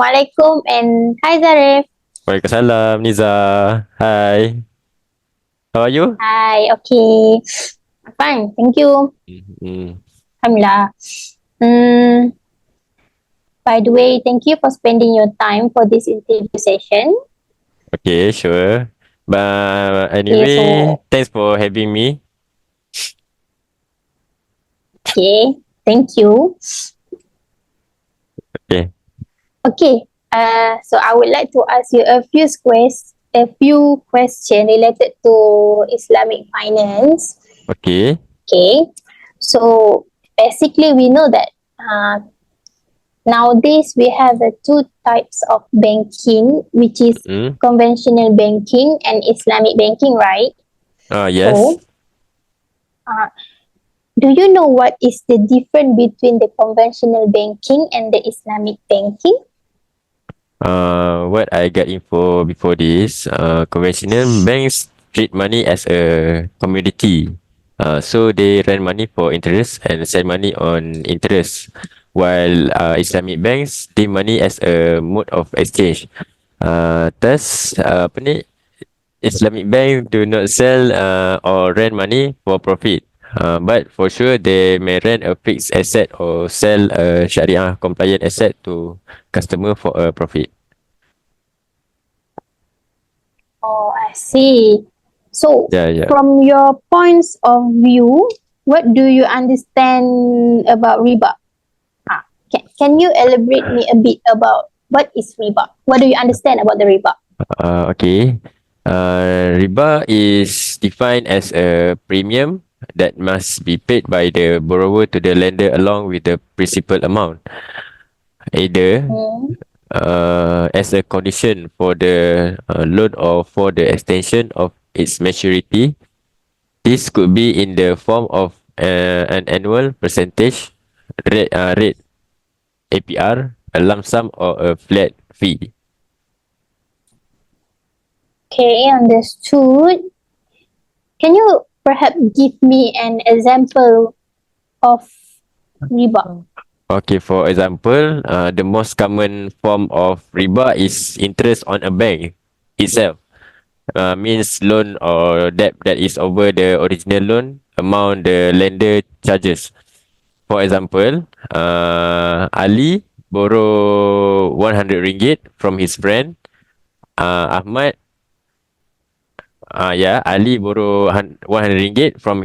Assalamualaikum and hi Zarif. Waalaikumsalam, Niza. Hi. How are you? Hi, okay. I'm fine, thank you. Mm-hmm. Alhamdulillah. Mm, by the way, thank you for spending your time for this interview session. Okay, sure. But Okay, anyway, so thanks for having me. okay, thank you. Okay. Okay, so I would like to ask you a few questions related to Islamic finance. Okay. Okay, so basically we know that nowadays we have two types of banking, which is Mm. conventional banking and Islamic banking, right? Yes. So, uh, do you know what is the difference between the conventional banking and the Islamic banking? What I got info before this, conventional banks treat money as a commodity. So they rent money for interest and send money on interest, while Islamic banks deem money as a mode of exchange. Thus, apa ni, Islamic bank do not sell or rent money for profit. But for sure, they may rent a fixed asset or sell a Sharia compliant asset to customer for a profit. Oh, I see. So, Yeah, yeah. from your points of view, what do you understand about riba? Can you elaborate me a bit about what is riba? What do you understand about the riba? Okay. Riba is defined as a premium that must be paid by the borrower to the lender along with the principal amount, either Hmm. as a condition for the loan or for the extension of its maturity. This could be in the form of an annual percentage rate APR, a lump sum, or a flat fee. Okay, understood. Can you perhaps give me an example of riba? Okay, for example, the most common form of riba is interest on a bank itself. Means loan or debt that is over the original loan amount the lender charges. For example, Ali borrow 100 ringgit from his friend. Ahmad, yeah, Ali borrow 100 ringgit from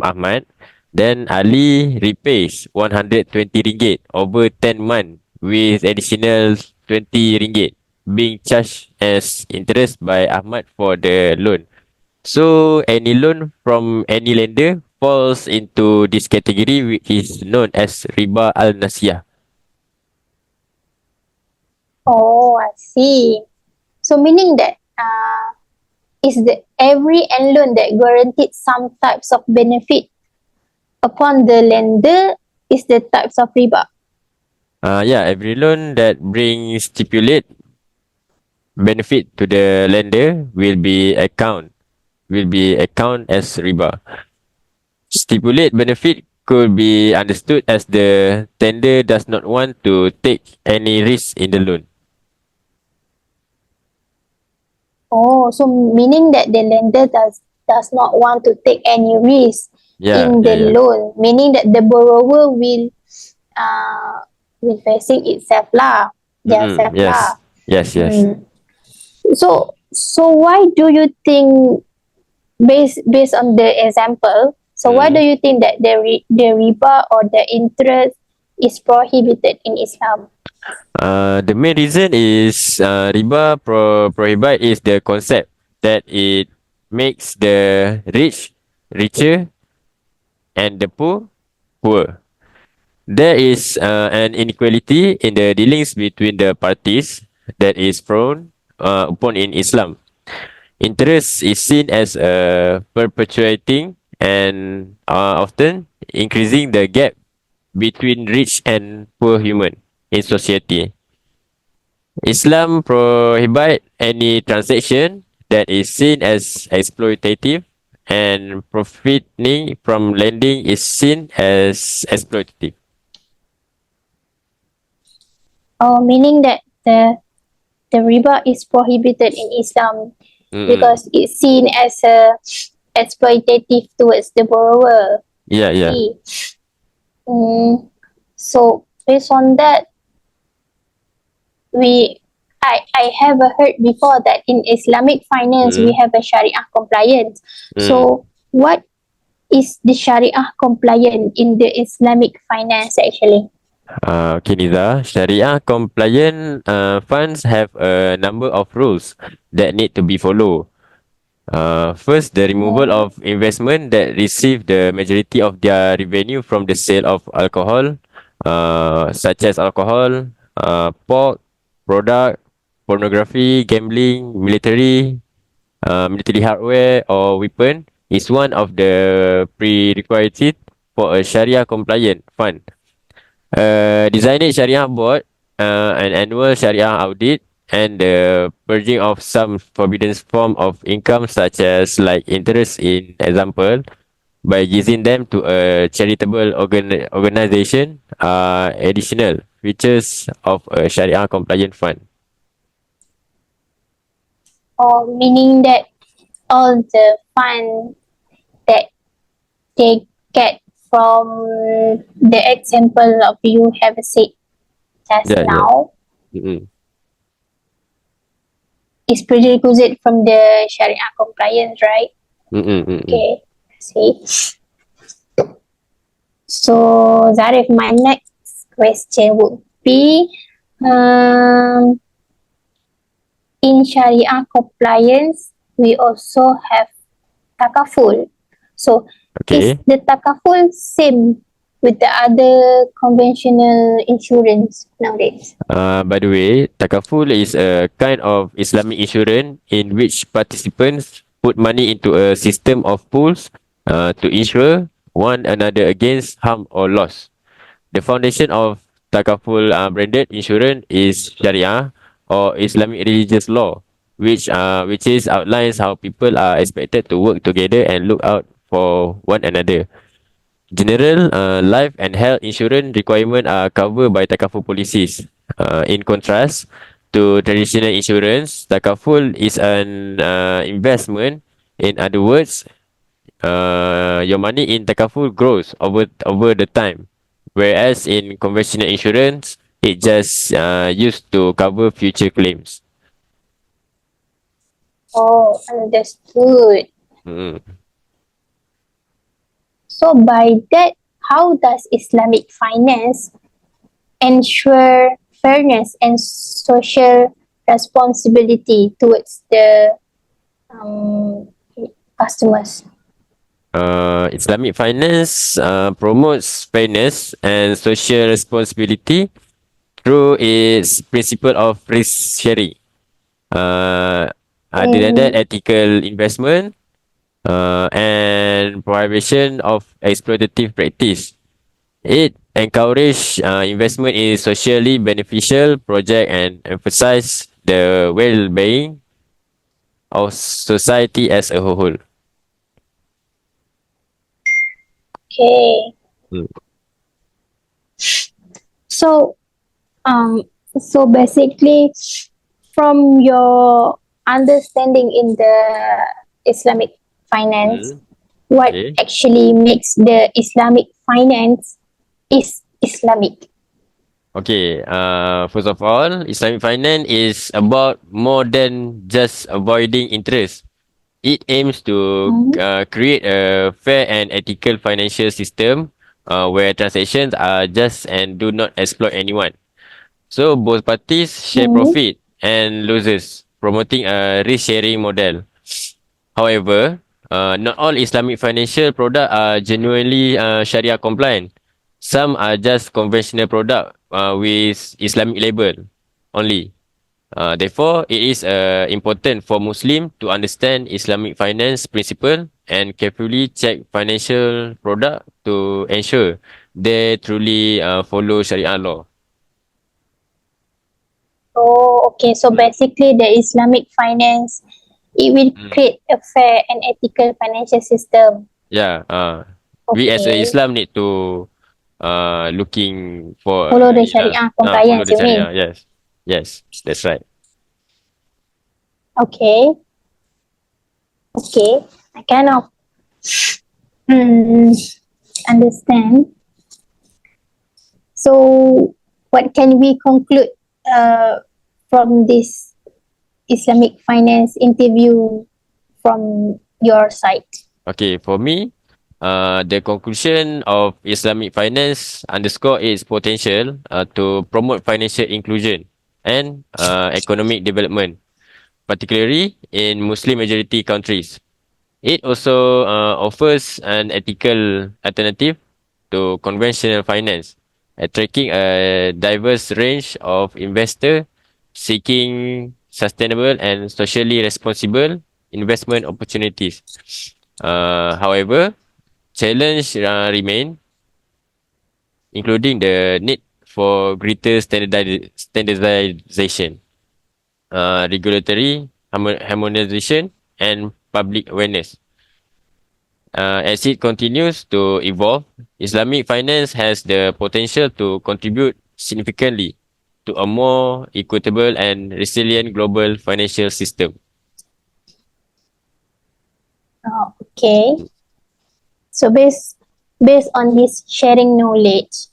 Ahmad. Then Ali repays 120 ringgit over 10 months with additional 20 ringgit being charged as interest by Ahmad for the loan. So any loan from any lender falls into this category, which is known as riba al-nasiyah. Oh, I see. So meaning that is the every end loan that guaranteed some types of benefit upon the lender is the types of riba. Yeah, every loan that brings stipulate benefit to the lender will be account as riba. Stipulate benefit could be understood as the tender does not want to take any risk in the loan. Oh, so meaning that the lender does not want to take any risk Yeah, in yeah, the yeah. loan, meaning that the borrower uh will facing itself lah, Mm-mm, themselves yes, lah. yes, yes. Hmm. So why do you think based on the example? So why do Mm. you think that the riba or the interest is prohibited in Islam? The main reason is riba prohibit is the concept that it makes the rich richer and the poor poor. There is an inequality in the dealings between the parties that is prone upon in Islam. Interest is seen as perpetuating and often increasing the gap between rich and poor human in society. Islam prohibit any transaction that is seen as exploitative, and profiting from lending is seen as exploitative. Oh, meaning that the riba is prohibited in Islam Mm-mm. because it's seen as a exploitative towards the borrower. Yeah, yeah. See. So based on that, we I have heard before that in Islamic finance we Mm. have a Sharia compliance. Mm. So what is the Sharia compliant in the Islamic finance actually? Okay, Niza. Sharia compliant funds have a number of rules that need to be followed. First, the removal Mm. of investment that receive the majority of their revenue from the sale of alcohol, such as alcohol, pork, product, pornography, gambling, military hardware or weapon is one of the prerequisites for a Sharia compliant fund. A designated Sharia board, an annual Sharia audit, and the purging of some forbidden form of income such as like interest in example by giving them to a charitable organization are additional features of a Sharia compliant fund. Or meaning that all the fund that they get from the example of you have said just Yeah, yeah. now Mm-mm. is prerequisite from the Sharia compliance, right? Mm-mm, mm-mm. Okay, see. So, Zarif, my next question would be um, in Sharia compliance, we also have takaful. So, is Okay. the takaful same with the other conventional insurance nowadays? By the way, takaful is a kind of Islamic insurance in which participants put money into a system of pools to insure one another against harm or loss. The foundation of takaful branded insurance is Sharia or Islamic religious law, which is outlines how people are expected to work together and look out for one another. General life and health insurance requirement are covered by takaful policies. In contrast to traditional insurance, takaful is an investment. In other words, your money in takaful grows over the time, whereas in conventional insurance, it just used to cover future claims. Oh, understood. Mm. So, by that, how does Islamic finance ensure fairness and social responsibility towards the um, customers? Islamic finance promotes fairness and social responsibility through its principle of risk sharing. Uh, Other than that, Mm, ethical investment and prohibition of exploitative practice. It encourages investment in socially beneficial project and emphasize the well-being of society as a whole. okay. Mm. So, um, so basically, from your understanding in the Islamic finance, Mm. what Okay. actually makes the Islamic finance is Islamic? Okay. First of all, Islamic finance is about more than just avoiding interest. It aims to Mm, create a fair and ethical financial system where transactions are just and do not exploit anyone. So both parties share mm, profit and losses, promoting a risk-sharing model. However, not all Islamic financial products are genuinely Sharia compliant. Some are just conventional product with Islamic label only. Therefore, it is important for Muslim to understand Islamic finance principle and carefully check financial product to ensure they truly follow Sharia law. oh, okay. So Mm. basically, the Islamic finance it will Mm. create a fair and ethical financial system. Yeah. We as a Okay, Islam need to looking for follow the Sharia follow compliance. the You mean? Sharia. Yes. Yes, that's right. Okay. Okay. I kind of mm, understand. So, what can we conclude from this Islamic finance interview from your side? Okay, for me, the conclusion of Islamic finance underscore its potential to promote financial inclusion and economic development, particularly in Muslim majority countries. It also offers an ethical alternative to conventional finance, attracting a diverse range of investors seeking sustainable and socially responsible investment opportunities. However, challenge remain, including the need for greater standardization, regulatory harmonization, and public awareness. As it continues to evolve, Islamic finance has the potential to contribute significantly to a more equitable and resilient global financial system. Okay. So based on this sharing knowledge,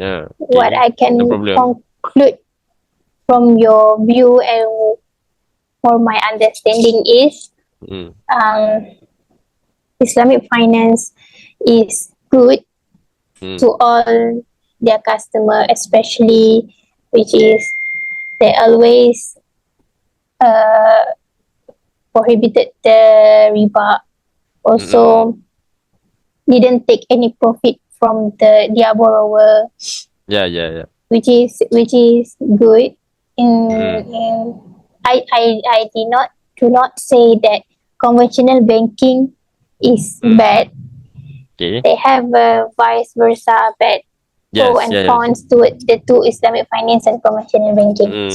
Yeah, what okay, I no can problem. conclude from your view and for my understanding is Mm, um, Islamic finance is good mm, to all their customer, especially which is they always uh, prohibited the riba. mm, mm. Also, didn't take any profit from their borrower, Yeah, yeah, yeah. which is good. Mm, In I did not do not say that conventional banking is mm. bad. Okay. They have vice versa bad pro Yes, and yeah, yes. cons to it, the two Islamic finance and conventional banking. Mm,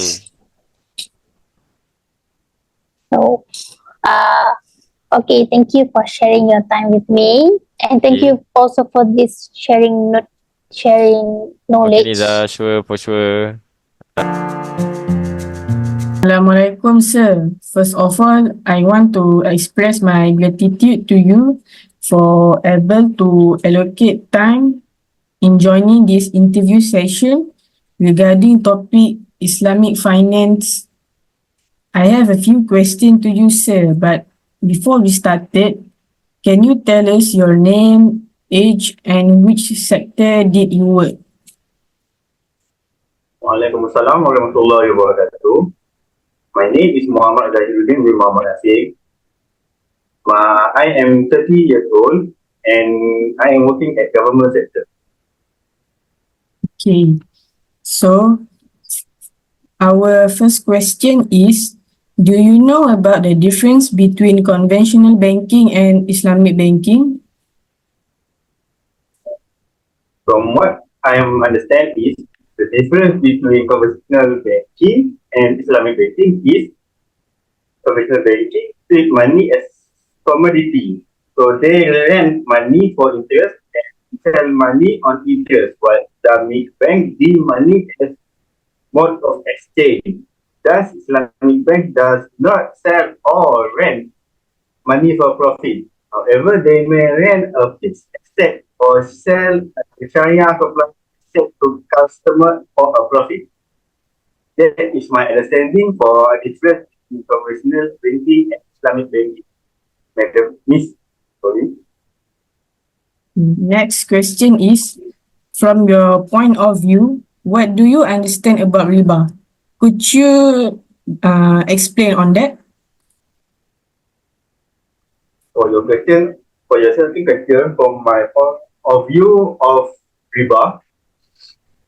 So uh okay, thank you for sharing your time with me, and thank okay. you also for this sharing Okay, knowledge. Niza, sure, for sure. Assalamualaikum, sir. First of all, I want to express my gratitude to you for able to allocate time in joining this interview session regarding topic Islamic finance. I have a few questions to you, sir, but before we started, can you tell us your name, age, and which sector did you work? Waalaikumsalam warahmatullahi wabarakatuh. My name is Muhammad Zahiruddin bin Muhammad Asif. I am 30 years old and I am working at government sector. Okay, so our first question is, do you know about the difference between conventional banking and Islamic banking? From what I am understand is the difference between conventional banking and Islamic banking is conventional banking treat money as commodity. So they lend money for interest and sell money on interest, while Islamic bank deal money as mode of exchange. Thus, Islamic bank does not sell or rent money for profit. However, they may rent a fixed asset or sell a Sharia compliant asset to customer for a profit. That is my understanding for a difference in conventional banking and Islamic banking. Madam Miss, sorry. Next question is, from your point of view, what do you understand about riba? Could you explain on that? For your question, for your second question, from my point of view of riba,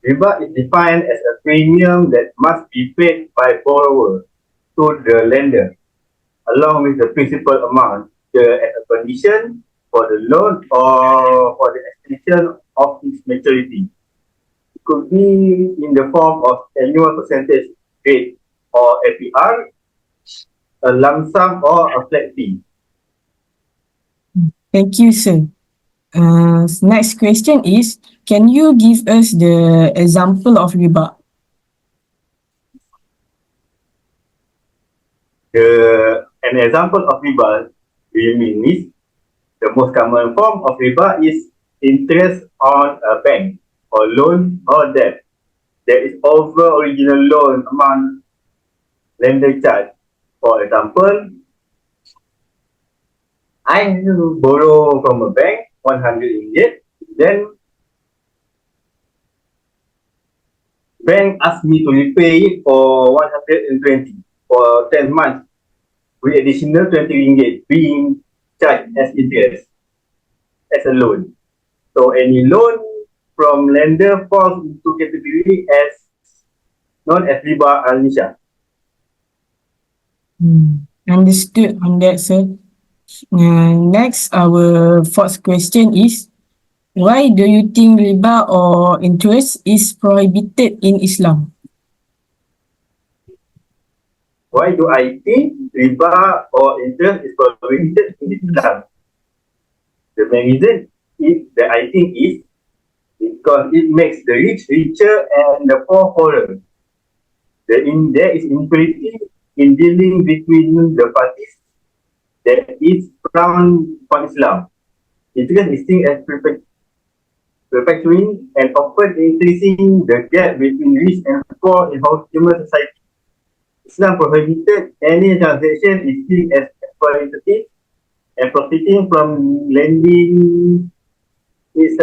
riba is defined as a premium that must be paid by borrower to the lender, along with the principal amount, as a condition for the loan or for the extension of its maturity. It could be in the form of annual percentage rate or APR, a lump sum or a flat fee. Thank you, sir. Next question is, can you give us the example of riba? An example of riba we mean is the most common form of riba is interest on a bank or loan or debt that is over original loan amount lender charge. For example, I borrow from a bank 100 ringgit, then bank asked me to repay it for 120 for 10 months with additional 20 ringgit being charged as interest as a loan. So any loan from lender falls into category as known as riba al-nisha. Understood on that, sir. Next, our fourth question is, why do you think riba or interest is prohibited in Islam? Why do I think riba or interest is prohibited in Islam? The main reason that I think is because it makes the rich richer and the poor poorer. There is inequality in dealing between the parties that is frowned upon Islam. Interest is seen as perpetuating and often increasing the gap between rich and poor in human society. Islam prohibited any transaction is seen as exploitative, and profiting from lending is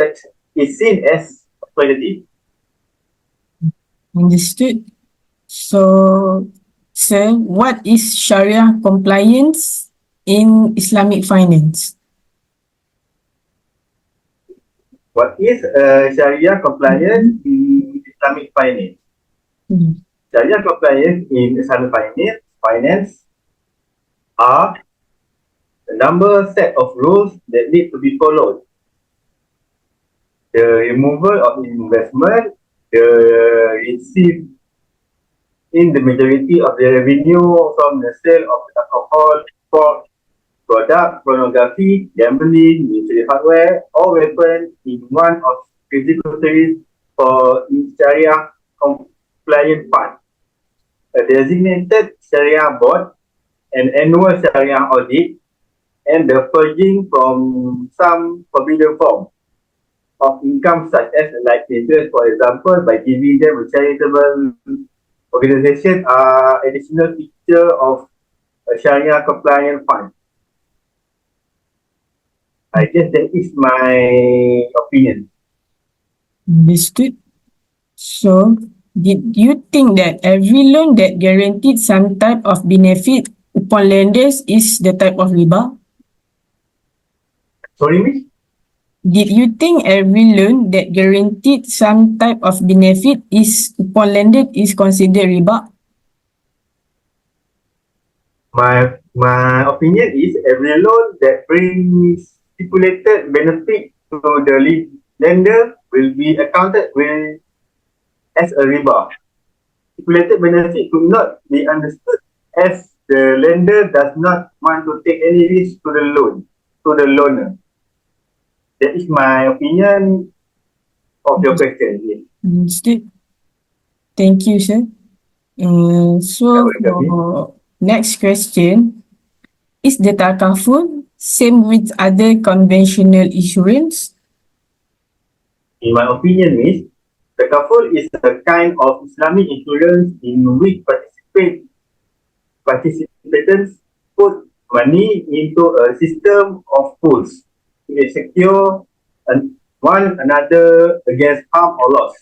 seen as exploitative. Understood. So, sir, what is Sharia compliance in Islamic finance? What is Sharia compliance in Islamic finance? Sharia compliance in Islamic finance are the number set of rules that need to be followed. The removal of investment, the receipt in the majority of the revenue from the sale of alcohol, pork, product, pornography, gambling, military hardware, or weapons in one of physical series for Sharia compliant fund. A designated Sharia board, an annual Sharia audit, and the purging from some forbidden form of income such as life interest, for example, by giving them a charitable organization are additional feature of a Sharia compliant fund. I guess that is my opinion. Understood. So, did you think that every loan that guaranteed some type of benefit upon lenders is the type of riba? Sorry, miss? Did you think every loan that guaranteed some type of benefit is upon lended is considered riba? My opinion is every loan that brings stipulated benefit to the lender will be accounted as a riba. Stipulated benefit could not be understood as the lender does not want to take any risk to the loaner. That is my opinion of your question. Understood. Thank you, sir. So, for next question, is the takaful same with other conventional insurance? In my opinion, miss, the kaful is a kind of Islamic insurance in which participants put money into a system of pools to secure one another against harm or loss.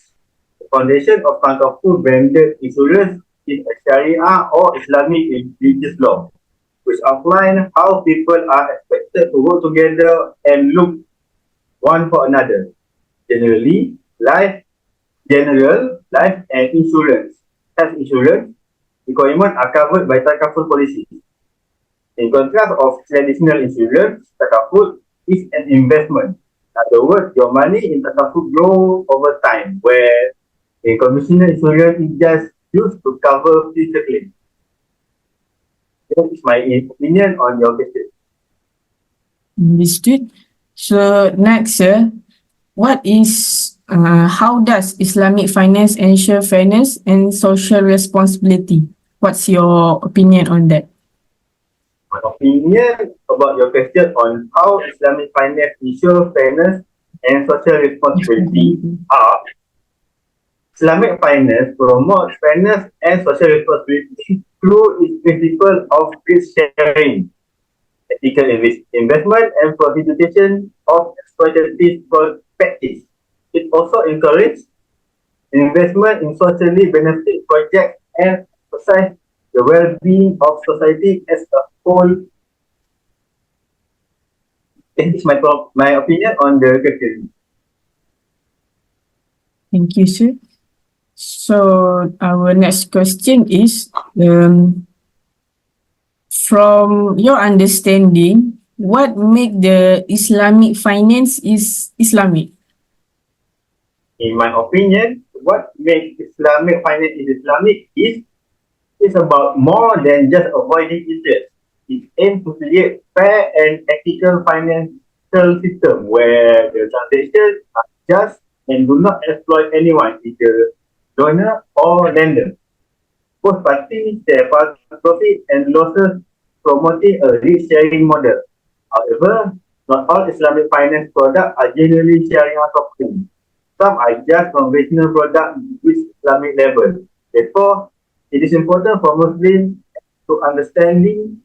The foundation of takaful branded insurance is a Sharia or Islamic religious law, which outline how people are expected to work together and look one for another. Generally, life and health insurance requirements are covered by takaful policies. In contrast of traditional insurance, takaful is an investment. In other words, your money in takaful grows over time, where in conventional insurance is just used to cover future claims. That is my opinion on your question. Understood. So, next, sir, how does Islamic finance ensure fairness and social responsibility? What's your opinion on that? My opinion about your question on how Islamic finance ensures fairness and social responsibility are Islamic finance promotes fairness and social responsibility through its principle of risk sharing, ethical investment, and prohibition of exploitative practice. It also encourages investment in socially benefit projects and emphasizes the well-being of society as a whole. This is my opinion on the question. Thank you, sir. So our next question is, from your understanding, what make the Islamic finance is Islamic? In my opinion, what makes Islamic finance Islamic is about more than just avoiding interest. It aims to create fair and ethical financial system where the transactions are just and do not exploit anyone, either donor or lender. Both parties share profit and losses, promoting a risk-sharing model. However, not all Islamic finance products are generally sharing out options. Some are just conventional products with Islamic level. Therefore, it is important for Muslims to understanding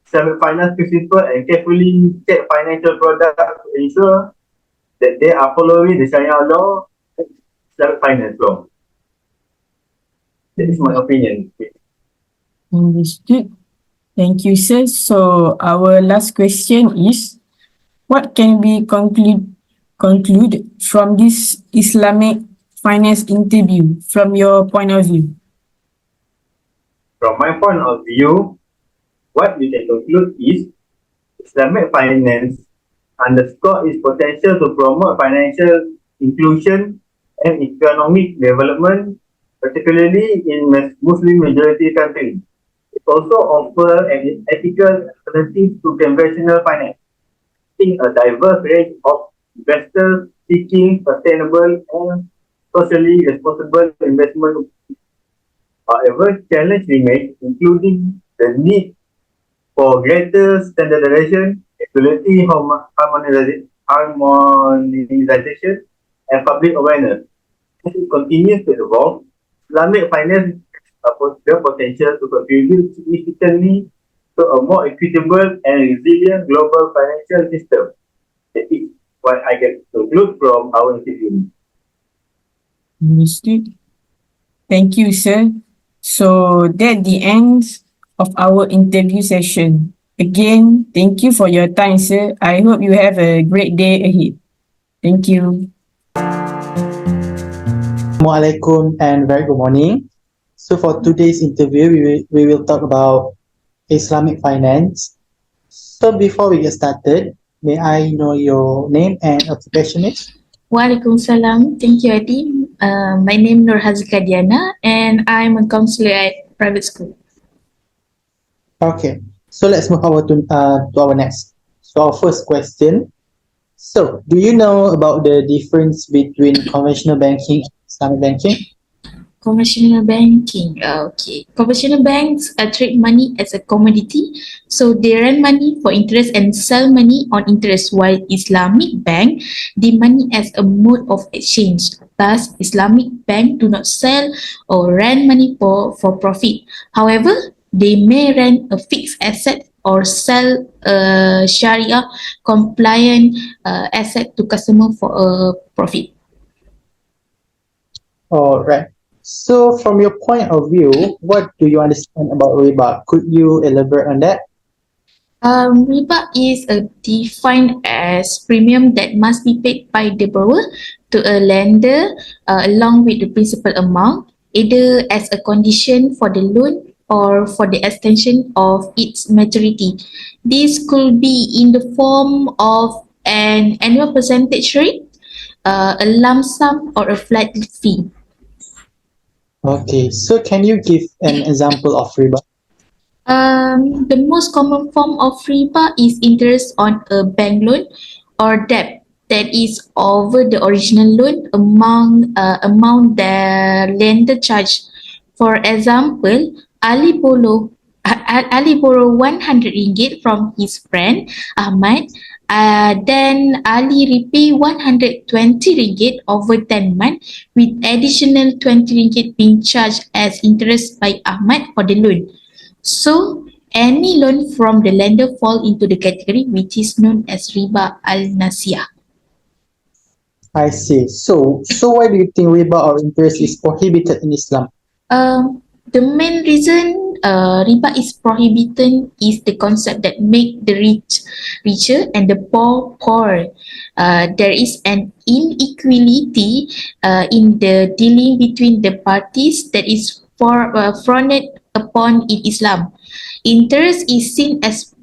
Islamic finance principle and carefully check financial products to ensure that they are following the Sharia law and Islamic finance law. That is my opinion. Understood. Thank you, sir. So our last question is, what can we conclude from this Islamic finance interview from your point of view? From my point of view, what we can conclude is Islamic finance underscore its potential to promote financial inclusion and economic development, particularly in Muslim majority countries. It also offers an ethical alternative to conventional finance, in a diverse range of investors seeking sustainable and socially responsible investment. However, challenge remains, including the need for greater standardization, regulatory harmonization, and public awareness. As it continues to evolve, Islamic finance has the potential to contribute significantly to a more equitable and resilient global financial system. That is what I can conclude from our interview. Understood. Thank you, sir. So that's the end of our interview session. Again, thank you for your time, sir. I hope you have a great day ahead. Thank you. Assalamualaikum and very good morning. So for today's interview, we will talk about Islamic finance. So before we get started, may I know your name and occupation is? Waalaikumsalam. Thank you, Adi. My name is Nur Hazika Diana and I'm a counselor at private school. Okay, so let's move over to our next. So our first question. So do you know about the difference between conventional banking and Islamic banking? Conventional banking. Okay. Conventional banks treat money as a commodity. So they lend money for interest and sell money on interest, while Islamic bank deal money as a mode of exchange. Thus, Islamic bank do not sell or rent money for profit. However, they may rent a fixed asset or sell a Sharia compliant asset to customer for a profit. All right. So from your point of view, what do you understand about riba? Could you elaborate on that? Riba is defined as premium that must be paid by the borrower to a lender along with the principal amount, either as a condition for the loan or for the extension of its maturity. This could be in the form of an annual percentage rate, a lump sum, or a flat fee. Okay, so can you give an example of riba? The most common form of riba is interest on a bank loan or debt that is over the original loan amount the lender charged. For example, Ali Ali borrow 100 ringgit from his friend Ahmad. Then Ali repay 120 ringgit over 10 months with additional 20 ringgit being charged as interest by Ahmad for the loan. So any loan from the lender fall into the category which is known as riba al-nasiyah. I see. So why do you think riba or interest is prohibited in Islam? The main reason riba is prohibited is the concept that make the rich richer and the poor poorer. There is an inequality in the dealing between the parties that is frowned upon in Islam. Interest is seen as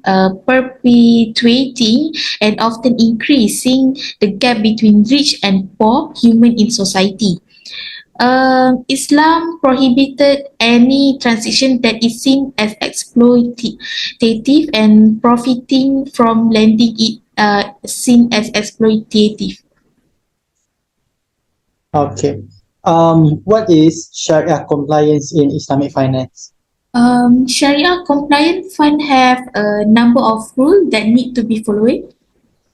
perpetuating and often increasing the gap between rich and poor human in society. Islam prohibited any transaction that is seen as exploitative and profiting from lending it seen as exploitative. Okay. What is Sharia compliance in Islamic finance? Sharia compliant fund have a number of rules that need to be followed.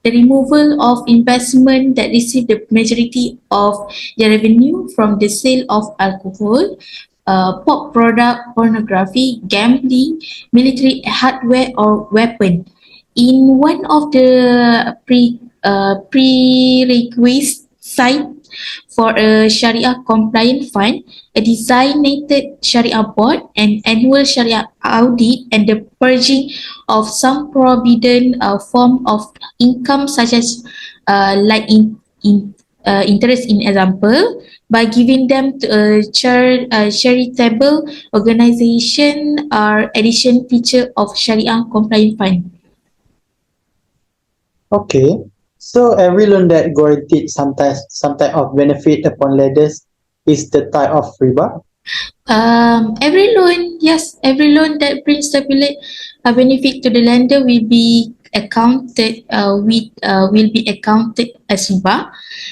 The removal of investment that receive the majority of their revenue from the sale of alcohol, pop product, pornography, gambling, military hardware or weapon. In one of the prerequisites for a Sharia compliant fund, a designated Sharia board, an annual Sharia audit, and the purging of some provident form of income such as like interest in example by giving them to a charitable organization are addition feature of Sharia compliant fund. Okay. So every loan that guaranteed some type of benefit upon lenders is the type of riba. Every loan that brings stability a benefit to the lender will be accounted as riba.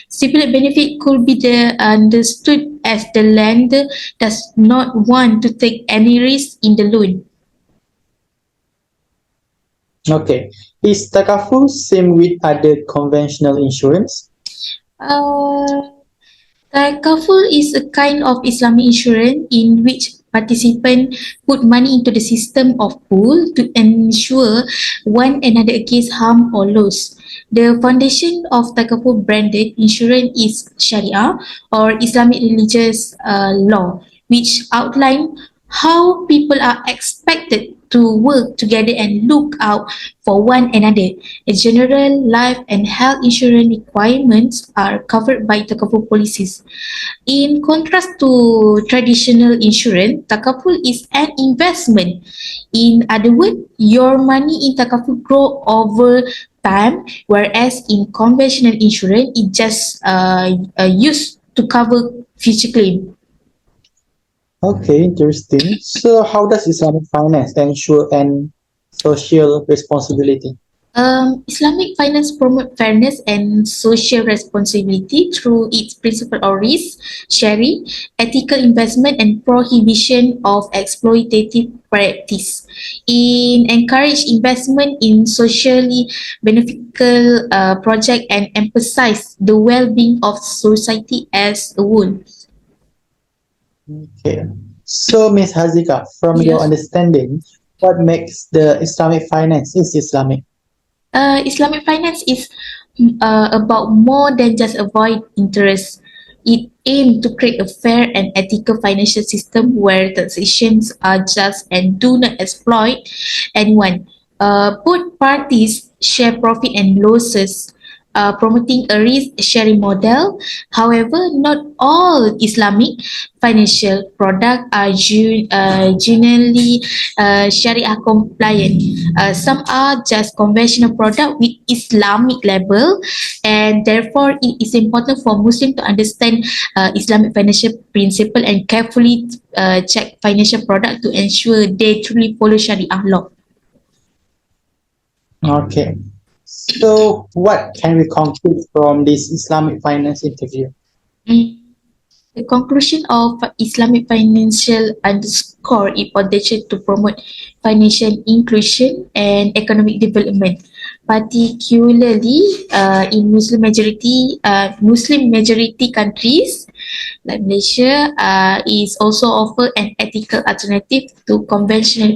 Stipulate benefit could be understood as the lender does not want to take any risk in the loan. Okay. Is takaful same with other conventional insurance? Uh, Takaful is a kind of Islamic insurance in which participants put money into the system of pool to ensure one another against harm or loss. The foundation of Takaful branded insurance is Sharia or Islamic religious law, which outline how people are expected to work together and look out for one another. The general life and health insurance requirements are covered by Takaful policies. In contrast to traditional insurance, takaful is an investment. In other words, your money in takaful grow over time, whereas in conventional insurance, it just used to cover future claim. Okay, interesting. So how does Islamic finance ensure and social responsibility? Islamic finance promote fairness and social responsibility through its principle of risk sharing, ethical investment, and prohibition of exploitative practice. It encourage investment in socially beneficial project and emphasize the well-being of society as a whole. Okay. So Ms. Hazika, from your Yes. understanding, what makes the Islamic finance is Islamic? Islamic finance is about more than just avoid interest. It aims to create a fair and ethical financial system where transactions are just and do not exploit anyone. Both parties share profit and losses, promoting a risk-sharing model. However, not all Islamic financial products are generally Sharia compliant. Some are just conventional product with Islamic label, and therefore it is important for Muslims to understand Islamic financial principle and carefully check financial product to ensure they truly follow Sharia law. Okay. So what can we conclude from this Islamic finance interview? Mm. The conclusion of Islamic financial underscore its potential to promote financial inclusion and economic development, particularly in Muslim majority countries like Malaysia. Is also offer an ethical alternative to conventional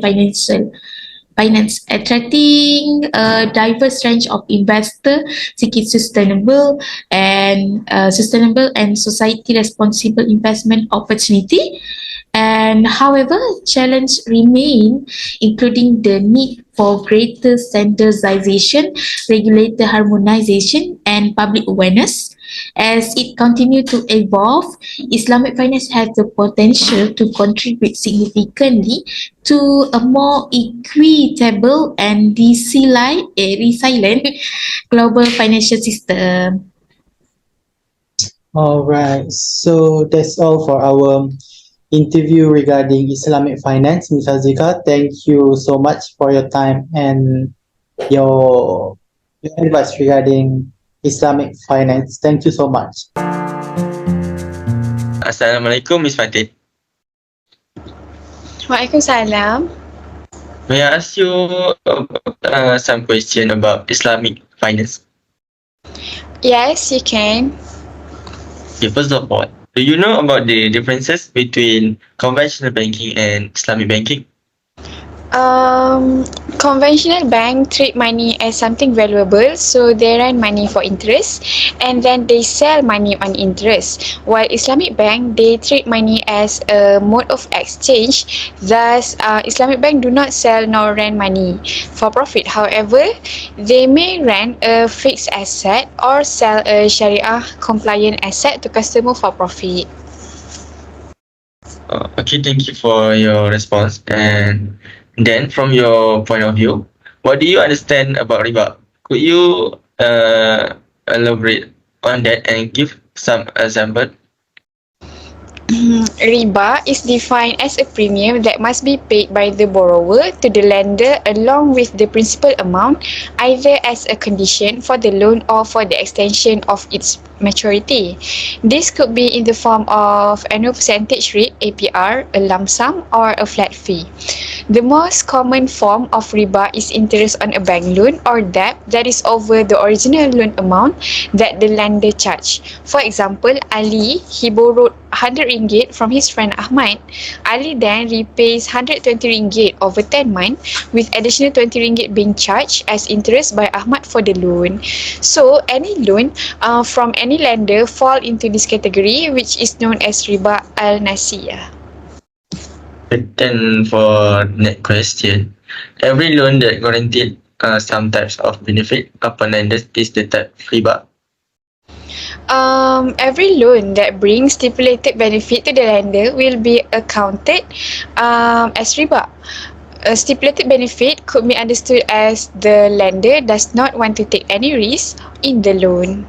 finance, attracting a diverse range of investors seeking sustainable and society responsible investment opportunity. And however, challenge remain, including the need for greater standardization, regulator harmonization, and public awareness. As it continues to evolve, Islamic finance has the potential to contribute significantly to a more equitable and resilient global financial system. All right, so that's all for our interview regarding Islamic finance. Ms. Azika, thank you so much for your time and your, your advice regarding Islamic finance. Thank you so much. Assalamualaikum, Miss Fatih. Waalaikumsalam. May I ask you some question about Islamic finance? Yes, you can. Okay, first of all, do you know about the differences between conventional banking and Islamic banking? Conventional bank treat money as something valuable, so they lend money for interest and then they sell money on interest. While Islamic bank, they treat money as a mode of exchange. Thus, Islamic bank do not sell nor rent money for profit. However, they may rent a fixed asset or sell a Sharia compliant asset to customer for profit. Okay, thank you for your response. And then, from your point of view, what do you understand about riba? Could you elaborate on that and give some example? Riba is defined as a premium that must be paid by the borrower to the lender along with the principal amount, either as a condition for the loan or for the extension of its maturity. This could be in the form of annual percentage rate (APR), a lump sum, or a flat fee. The most common form of riba is interest on a bank loan or debt that is over the original loan amount that the lender charged. For example, Ali, he borrowed 100 ringgit from his friend Ahmad. Ali then repays 120 ringgit over 10 months, with additional 20 ringgit being charged as interest by Ahmad for the loan. So, any loan from any lender fall into this category, which is known as riba al-nasiyah. And for next question, every loan that guaranteed some types of benefit upon lenders is the type riba. Every loan that brings stipulated benefit to the lender will be accounted as riba. A stipulated benefit could be understood as the lender does not want to take any risk in the loan.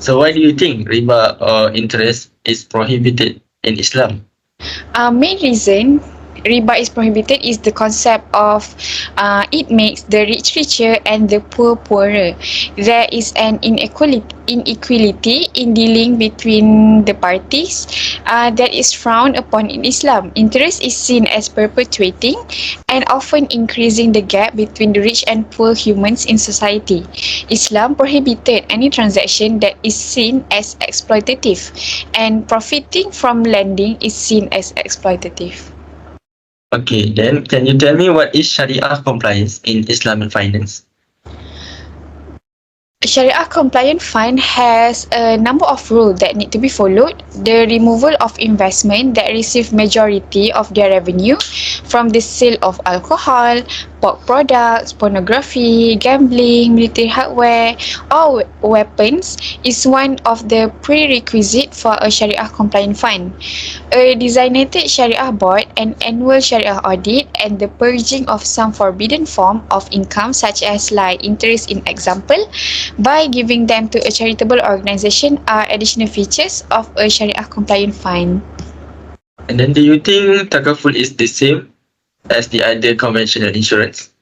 So why do you think riba or interest is prohibited in Islam? Main reason riba is prohibited is the concept of it makes the rich richer and the poor poorer. There is an inequality in dealing between the parties that is frowned upon in Islam. Interest is seen as perpetuating and often increasing the gap between the rich and poor humans in society. Islam prohibited any transaction that is seen as exploitative, and profiting from lending is seen as exploitative. Okay, then can you tell me what is Sharia compliance in Islamic finance? Sharia compliant fund has a number of rules that need to be followed. The removal of investment that receive majority of their revenue from the sale of alcohol, pork products, pornography, gambling, military hardware, or weapons is one of the prerequisites for a Sharia compliant fund. A designated Sharia board, an annual Sharia audit, and the purging of some forbidden form of income such as like interest in example by giving them to a charitable organisation are additional features of a Sharia compliant fund. And then do you think takaful is the same as the other conventional insurance?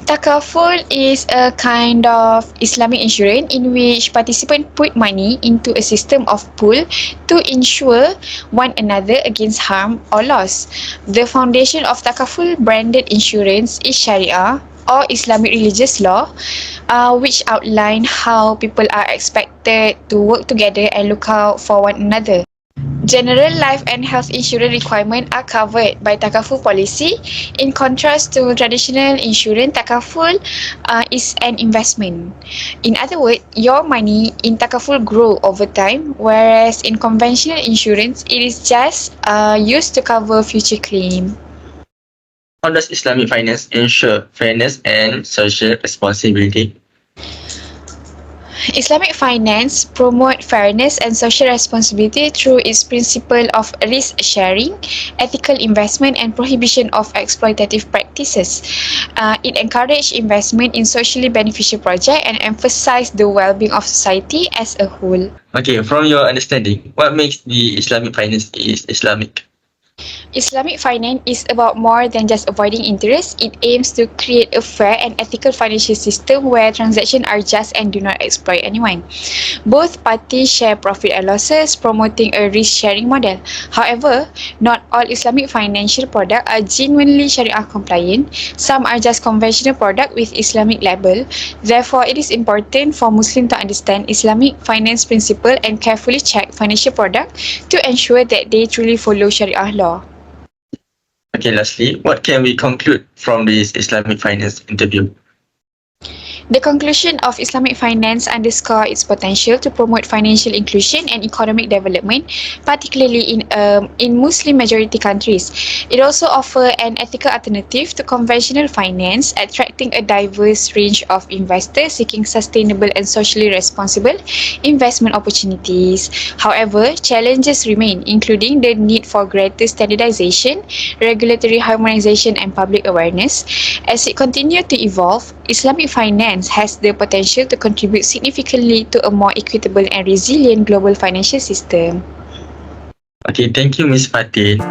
Takaful is a kind of Islamic insurance in which participants put money into a system of pool to insure one another against harm or loss. The foundation of Takaful branded insurance is Sharia or Islamic religious law, which outline how people are expected to work together and look out for one another. General life and health insurance requirements are covered by Takaful policy. In contrast to traditional insurance, Takaful is an investment. In other words, your money in Takaful grow over time, whereas in conventional insurance, it is just used to cover future claim. How does Islamic finance ensure fairness and social responsibility? Islamic finance promote fairness and social responsibility through its principle of risk sharing, ethical investment, and prohibition of exploitative practices. It encourages investment in socially beneficial projects and emphasizes the well-being of society as a whole. Okay, from your understanding, what makes the Islamic finance is Islamic? Islamic finance is about more than just avoiding interest. It aims to create a fair and ethical financial system where transactions are just and do not exploit anyone. Both parties share profit and losses, promoting a risk-sharing model. However, not all Islamic financial products are genuinely Sharia compliant. Some are just conventional products with Islamic label. Therefore, it is important for Muslims to understand Islamic finance principle and carefully check financial products to ensure that they truly follow Sharia law. Okay, lastly, what can we conclude from this Islamic finance interview? The conclusion of Islamic finance underscore its potential to promote financial inclusion and economic development, particularly in Muslim-majority countries. It also offers an ethical alternative to conventional finance, attracting a diverse range of investors seeking sustainable and socially responsible investment opportunities. However, challenges remain, including the need for greater standardization, regulatory harmonization, and public awareness. As it continues to evolve, Islamic finance has the potential to contribute significantly to a more equitable and resilient global financial system. Okay, thank you, Ms. Fatin.